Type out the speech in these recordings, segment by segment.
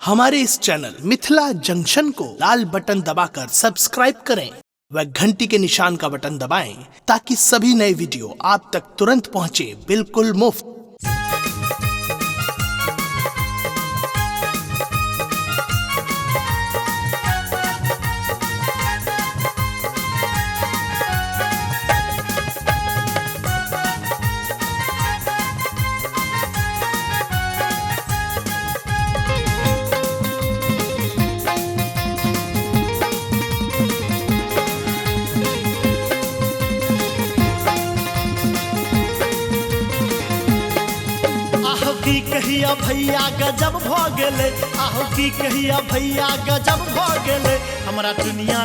हमारे इस channel Mithila junction को लाल बटन दबाकर सब्सक्राइब करें व घंटी के निशान का बटन दबाएं ताकि सभी नए वीडियो आप तक तुरंत पहुंचे बिल्कुल मुफ्त। की कहिया भैया गजब भ गेले, आहो की कहिया भैया गजब भ गेले। हमरा दुनिया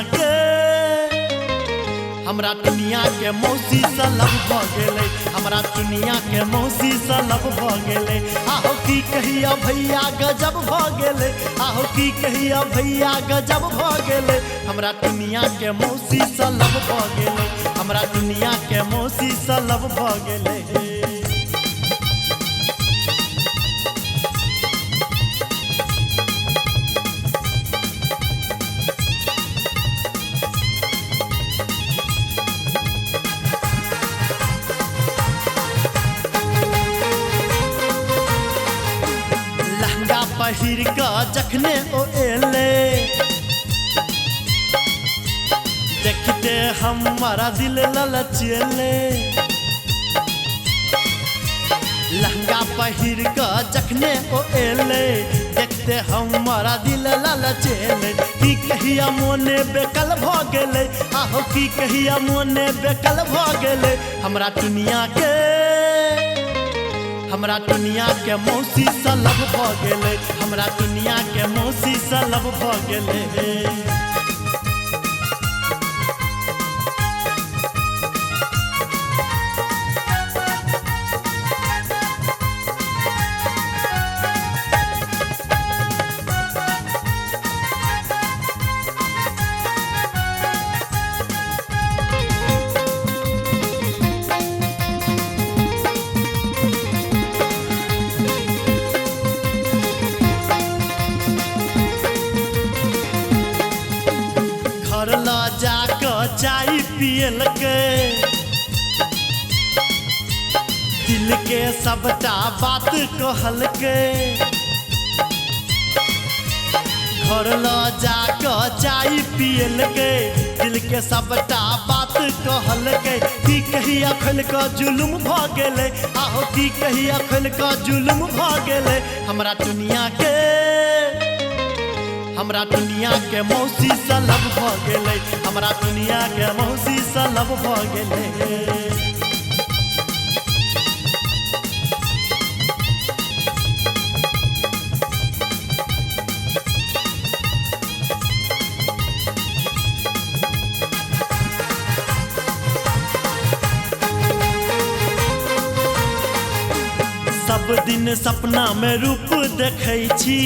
के मौसी से लब भ गेले, हमरा दुनिया के मौसी से लब भ गेले। आहो की कहिया भैया गजब भ गेले, आहो की कहिया भैया गजब भ गेले। हमरा दुनिया के मौसी से लब भ गेले, हमरा दुनिया के मौसी से लब भ गेले। पहिर का जखने ओ एले, देखते हमारा दिल ललचेले। लहंगा पहिर का जखने ओ एले, देखते हमारा दिल ललचेले। की कहिया मोने बेकल भ गेले, आहो की कहिया मोने बेकल भ गेले। हमरा दुनिया के मौसी से लब भ गेले, हमरा दुनिया के मौसी से लब भ गेले। जाकर चाय पियल के दिल के सबटा बात कहल के। घर ला जाकर चाय पियल के दिल के सबटा बात कहल के। की कहिया खोल का जुलुम भ गेले, आहो की कहिया खोल का जुलुम भ गेले। हमरा दुनिया के मौसी से लब भ गेले, हमरा दुनिया के मौसी से लब भ गेले। सब दिन सपना में रूप देखै छी,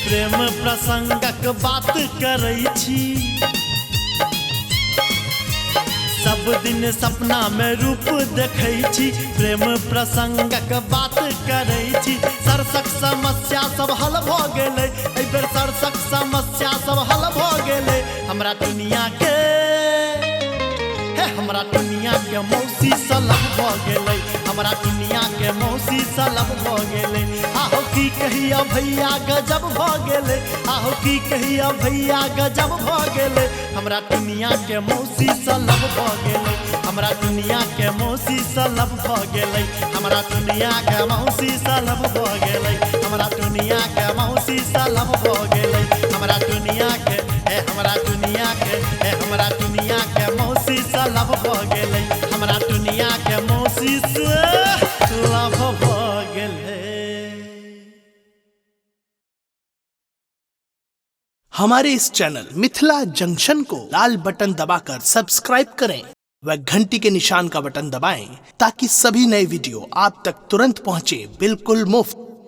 प्रेम प्रसंगक बात करै छी। सब दिन सपना में रूप देखै छी, प्रेम प्रसंगक बात करै छी। सरसक समस्या सब हल भ गेलै, एहि बेर सरसक समस्या सब हल भ गेलै। हमरा दुनिया के मौसी से लब भ गेलै, हमरा दुनिया के मौसी से लब भ गेलै। आहो की कहिया भैया गजब भ गेले, आहो की कहिया भैया गजब भ गेले। हमरा दुनिया के मौसी से लब भ गेले, हमरा दुनिया के मौसी से लब भ गेले। हमरा दुनिया के मौसी से लब भ गेले, हमरा दुनिया के मौसी से लब भ गेले। हमरा दुनिया के हमरा दुनिया के हमरा दुनिया के मौसी से लब भ गेले, हमरा दुनिया के मौसी से लब भ गेले। हमारे इस चैनल मिथिला जंक्शन को लाल बटन दबाकर सब्सक्राइब करें व घंटी के निशान का बटन दबाएं ताकि सभी नए वीडियो आप तक तुरंत पहुंचे बिल्कुल मुफ्त।